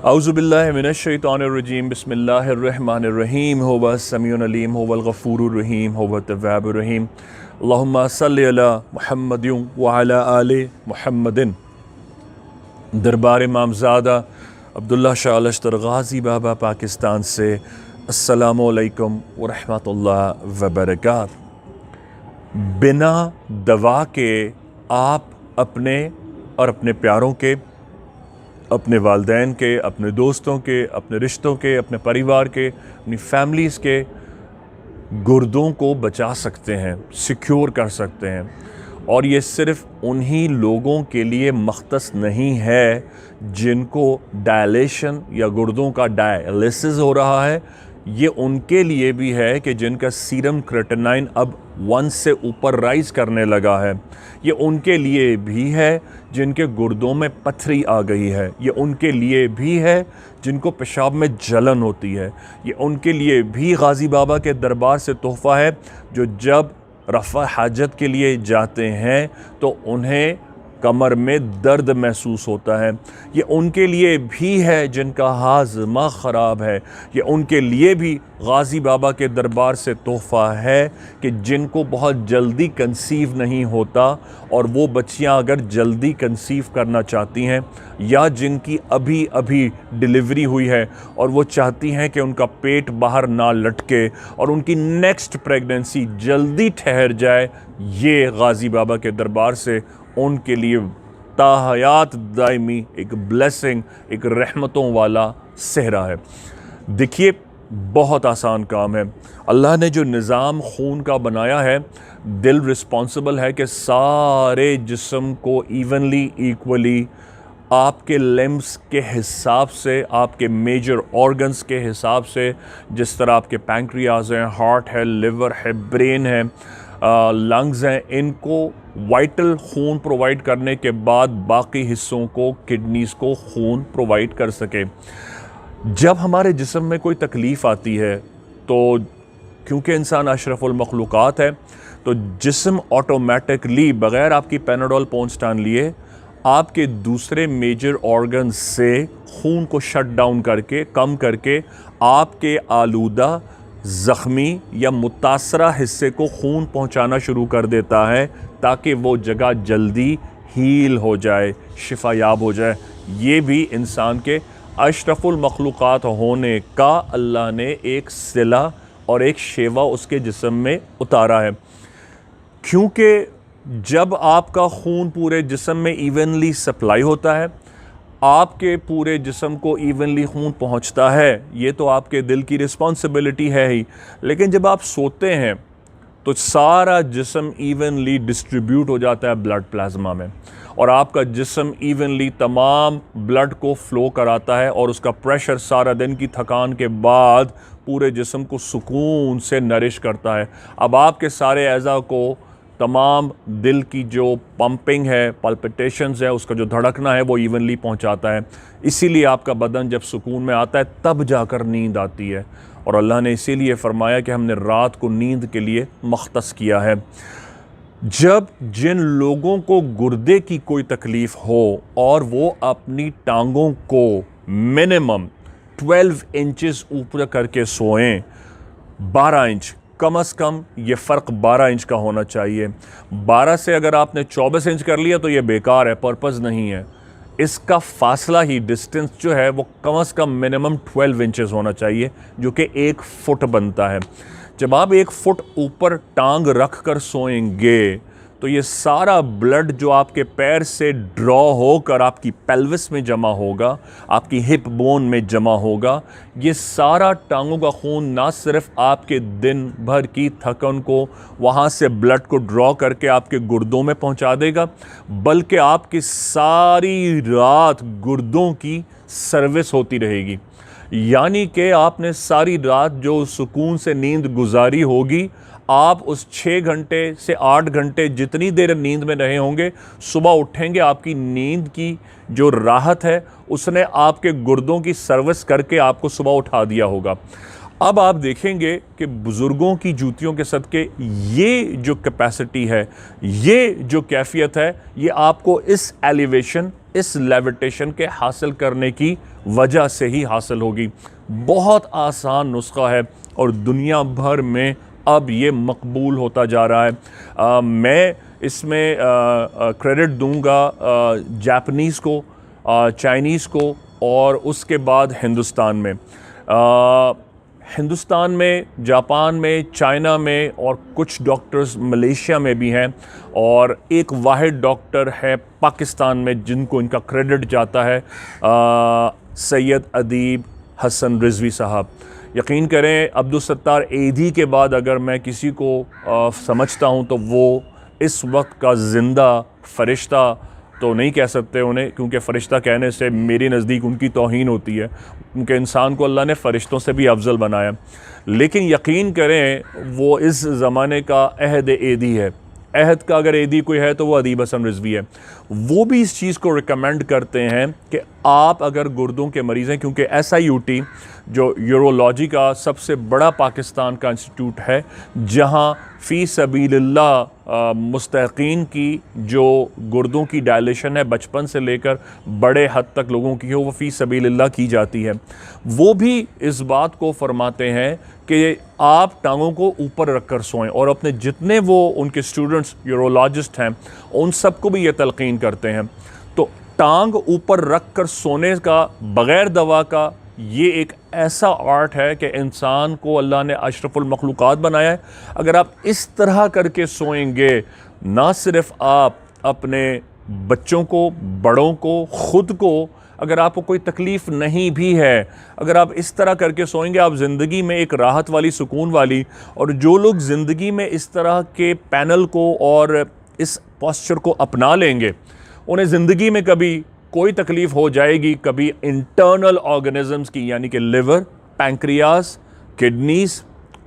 औज़ुबिल्लाहि मिनश्शैतानिर्रजीम बिस्मिल्लाहिर्रहमानिर्रहीम हुवस समीउल अलीम हुवल गफूरुर रहीम हुवत तव्वाबुर रहीम अल्लाहुम्मा सल्लि अला मुहम्मदिन व अला आलि मुहम्मदिन। दरबार इमामज़ादा अब्दुल्ला शाह लश्तर गाज़ी बाबा पाकिस्तान से अस्सलामु अलैकुम व रहमतुल्लाहि व बरकातहू। बिना दवा के आप अपने और अपने प्यारों के, अपने वालिदैन के, अपने दोस्तों के, अपने रिश्तों के, अपने परिवार के, अपनी फैमिलीज़ के गुर्दों को बचा सकते हैं, सिक्योर कर सकते हैं। और ये सिर्फ़ उन्हीं लोगों के लिए मख्तस नहीं है जिनको डायलेशन या गुर्दों का डायलिसिस हो रहा है, ये उनके लिए भी है कि जिनका सीरम क्रिएटिनिन अब 1 से ऊपर राइज़ करने लगा है। ये उनके लिए भी है जिनके गुर्दों में पथरी आ गई है। ये उनके लिए भी है जिनको पेशाब में जलन होती है। ये उनके लिए भी गाज़ी बाबा के दरबार से तोहफ़ा है जो जब रफ़ा हाजत के लिए जाते हैं तो उन्हें कमर में दर्द महसूस होता है। ये उनके लिए भी है जिनका हाज़मा ख़राब है। ये उनके लिए भी गाज़ी बाबा के दरबार से तोहफ़ा है कि जिनको बहुत जल्दी कंसीव नहीं होता और वो बच्चियां अगर जल्दी कंसीव करना चाहती हैं या जिनकी अभी अभी डिलीवरी हुई है और वो चाहती हैं कि उनका पेट बाहर ना लटके और उनकी नेक्स्ट प्रेगनेंसी जल्दी ठहर जाए, ये गाज़ी बाबा के दरबार से उनके लिए ताहयात दायमी एक ब्लेसिंग, एक रहमतों वाला सेहरा है। देखिए, बहुत आसान काम है। अल्लाह ने जो निज़ाम खून का बनाया है, दिल रिस्पॉन्सिबल है कि सारे जिस्म को इवनली इक्वली आपके लिम्स के हिसाब से, आपके मेजर ऑर्गन्स के हिसाब से, जिस तरह आपके पैंक्रियाज हैं, हार्ट है, लिवर है, ब्रेन है, लंग्स हैं, इनको वाइटल खून प्रोवाइड करने के बाद बाकी हिस्सों को, किडनीज़ को खून प्रोवाइड कर सके। जब हमारे जिस्म में कोई तकलीफ़ आती है तो क्योंकि इंसान अशरफुल मखलूक़ात है तो जिस्म ऑटोमेटिकली बग़ैर आपकी पैनाडोल पॉन्स्टान लिए आपके दूसरे मेजर ऑर्गन से खून को शट डाउन करके, कम करके आपके आलूदा, ज़ख्मी या मुतासरा हिस्से को खून पहुंचाना शुरू कर देता है ताकि वो जगह जल्दी हील हो जाए, शिफायाब हो जाए। ये भी इंसान के अशरफुल मखलूक़ात होने का अल्लाह ने एक सिला और एक शेवा उसके जिस्म में उतारा है। क्योंकि जब आपका खून पूरे जिस्म में इवनली सप्लाई होता है, आपके पूरे जिस्म को इवनली खून पहुंचता है, ये तो आपके दिल की रिस्पॉन्सिबिलिटी है ही। लेकिन जब आप सोते हैं तो सारा जिस्म इवनली डिस्ट्रीब्यूट हो जाता है ब्लड प्लाज्मा में और आपका जिस्म इवनली तमाम ब्लड को फ़्लो कराता है और उसका प्रेशर सारा दिन की थकान के बाद पूरे जिस्म को सुकून से नरिश करता है। अब आपके सारे अज़ा को तमाम दिल की जो पंपिंग है, पल्पिटेशंस है, उसका जो धड़कना है वो इवनली पहुंचाता है। इसीलिए आपका बदन जब सुकून में आता है तब जाकर नींद आती है। और अल्लाह ने इसीलिए फ़रमाया कि हमने रात को नींद के लिए मख्तस किया है। जब जिन लोगों को गुर्दे की कोई तकलीफ़ हो और वो अपनी टांगों को मिनिमम 12 इंचेस ऊपर करके सोएं, 12 इंच कम अज़ कम, ये फ़र्क 12 इंच का होना चाहिए। 12 से अगर आपने 24 इंच कर लिया तो ये बेकार है, पर्पज़ नहीं है। इसका फासला ही, डिस्टेंस जो है वो कम अज़ कम मिनिमम 12 इंचेस होना चाहिए, जो कि 1 फुट बनता है। जब आप 1 फुट ऊपर टांग रख कर सोएंगे तो ये सारा ब्लड जो आपके पैर से ड्रॉ होकर आपकी पेल्विस में जमा होगा, आपकी हिप बोन में जमा होगा, ये सारा टांगों का खून ना सिर्फ आपके दिन भर की थकन को वहाँ से ब्लड को ड्रॉ करके आपके गुर्दों में पहुँचा देगा, बल्कि आपकी सारी रात गुर्दों की सर्विस होती रहेगी। यानी कि आपने सारी रात जो सुकून से नींद गुजारी होगी, आप उस 6 घंटे से 8 घंटे जितनी देर नींद में रहे होंगे, सुबह उठेंगे आपकी नींद की जो राहत है उसने आपके गुर्दों की सर्विस करके आपको सुबह उठा दिया होगा। अब आप देखेंगे कि बुज़ुर्गों की जूतियों के सदके ये जो कैपेसिटी है, ये जो कैफियत है, ये आपको इस एलिवेशन इस लेविटेशन के हासिल करने की वजह से ही हासिल होगी। बहुत आसान नुस्खा है और दुनिया भर में अब ये मकबूल होता जा रहा है। मैं इसमें क्रेडिट दूंगा जापानीज़ को, चाइनीज़ को, और उसके बाद हिंदुस्तान में। हिंदुस्तान में, जापान में, चाइना में और कुछ डॉक्टर्स मलेशिया में भी हैं, और एक वाहिद डॉक्टर है पाकिस्तान में जिनको इनका क्रेडिट जाता है, सैयद अदीब हसन रिजवी साहब। यकीन करें अब्दुल सत्तार एधी के बाद अगर मैं किसी को समझता हूं तो वो इस वक्त का ज़िंदा फ़रिश्ता तो नहीं कह सकते उन्हें, क्योंकि फ़रिश्ता कहने से मेरे नज़दीक उनकी तौहीन होती है, क्योंकि इंसान को अल्लाह ने फ़रिश्तों से भी अफजल बनाया। लेकिन यकीन करें वो इस ज़माने का अहद एदी है। अहद का अगर एदी कोई है तो वो अदीब हसन रिजवी है। वो भी इस चीज़ को रिकमेंड करते हैं कि आप अगर गुर्दों के मरीज़ हैं, क्योंकि SIUT जो यूरोलॉजी का सबसे बड़ा पाकिस्तान का इंस्टीट्यूट है, जहां फ़ी सबीलिल्लाह मुस्तहक़ीन की जो गुर्दों की डायलेशन है बचपन से लेकर बड़े हद तक लोगों की हो, वो फ़ी सबीलिल्लाह की जाती है। वो भी इस बात को फरमाते हैं कि आप टांगों को ऊपर रख कर सोएं, और अपने जितने वो उनके स्टूडेंट्स यूरोलॉजिस्ट हैं उन सबको भी ये तलक़ीन करते हैं। तो टांग ऊपर रख कर सोने का बग़ैर दवा का ये एक ऐसा आर्ट है कि इंसान को अल्लाह ने अशरफुल मखलूक़ात बनाया है। अगर आप इस तरह करके सोएंगे, ना सिर्फ आप अपने बच्चों को, बड़ों को, ख़ुद को, अगर आपको कोई तकलीफ़ नहीं भी है, अगर आप इस तरह करके सोएंगे, आप ज़िंदगी में एक राहत वाली, सुकून वाली, और जो लोग ज़िंदगी में इस तरह के पैनल को और इस पोस्चर को अपना लेंगे, उन्हें ज़िंदगी में कभी कोई तकलीफ़ हो जाएगी, कभी इंटरनल ऑर्गेनिज़म्स की, यानी कि लिवर, पैंक्रियास, किडनीज़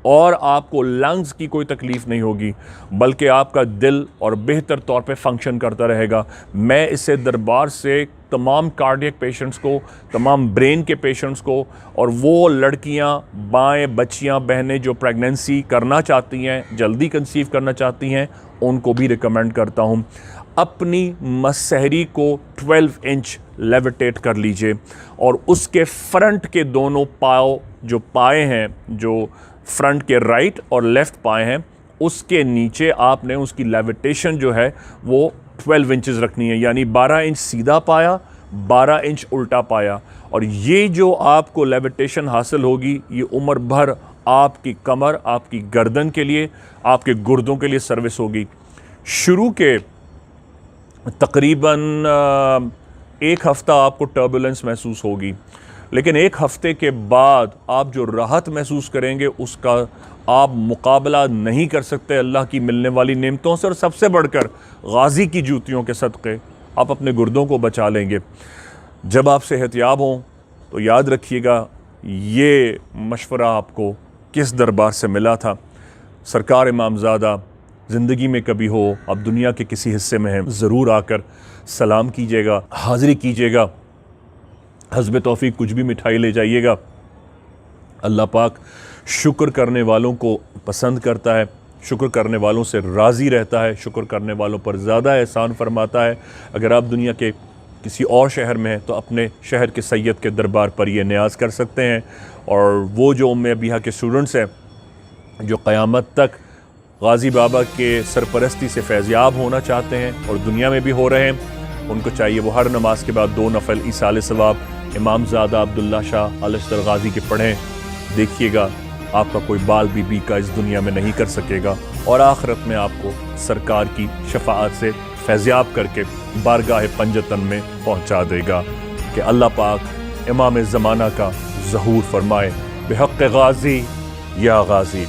और आपको लंग्स की कोई तकलीफ़ नहीं होगी, बल्कि आपका दिल और बेहतर तौर पे फंक्शन करता रहेगा। मैं इसे दरबार से तमाम कार्डियक पेशेंट्स को, तमाम ब्रेन के पेशेंट्स को, और वो लड़कियां, बाएँ, बच्चियां, बहनें जो प्रेगनेंसी करना चाहती हैं, जल्दी कंसीव करना चाहती हैं, उनको भी रिकमेंड करता हूँ। अपनी मसहरी को 12 इंच लेविटेट कर लीजिए, और उसके फ्रंट के दोनों पाँव, जो पाए हैं, जो फ्रंट के राइट और लेफ़्ट पाए हैं, उसके नीचे आपने उसकी लेविटेशन जो है वो 12 इंचेस रखनी है, यानी 12 इंच सीधा पाया, 12 इंच उल्टा पाया। और ये जो आपको लेविटेशन हासिल होगी, ये उम्र भर आपकी कमर, आपकी गर्दन के लिए, आपके गुर्दों के लिए सर्विस होगी। शुरू के तकरीबन 1 हफ़्ता आपको टर्बुलेंस महसूस होगी, लेकिन 1 हफ़्ते के बाद आप जो राहत महसूस करेंगे उसका आप मुकाबला नहीं कर सकते अल्लाह की मिलने वाली नेमतों से। और सबसे बढ़कर गाजी की जूतियों के सदक़े आप अपने गुर्दों को बचा लेंगे। जब आप सेहतयाब हों तो याद रखिएगा ये मशवरा आपको किस दरबार से मिला था। सरकार इमामज़ादा ज़िंदगी में कभी हो, आप दुनिया के किसी हिस्से में हैं, ज़रूर आकर सलाम कीजिएगा, हाज़िरी कीजिएगा, हस्ब तौफीक कुछ भी मिठाई ले जाइएगा। अल्लाह पाक शुक्र करने वालों को पसंद करता है, शुक्र करने वालों से राज़ी रहता है, शुक्र करने वालों पर ज़्यादा एहसान फरमाता है। अगर आप दुनिया के किसी और शहर में हैं तो अपने शहर के सैयद के दरबार पर ये न्याज़ कर सकते हैं। और वो जो उम्मे अबिहा के स्टूडेंट्स हैं जो क़यामत तक गाज़ी बाबा के सरपरस्ती से फैज़याब होना चाहते हैं और दुनिया में भी हो रहे हैं, उनको चाहिए वो हर नमाज के बाद 2 नफल ईसाल सवाब इमामज़ादा अब्दुल्ला शाह अलश्तर गाज़ी के पढ़ें। देखिएगा आपका कोई बाल बीबी का इस दुनिया में नहीं कर सकेगा, और आखिरत में आपको सरकार की शफाअत से फैज़याब करके बारगाह पंजतन में पहुँचा देगा। कि अल्लाह पाक इमाम ज़माना का ज़हूर फरमाए। बेहक़ गाज़ी या गाज़ी।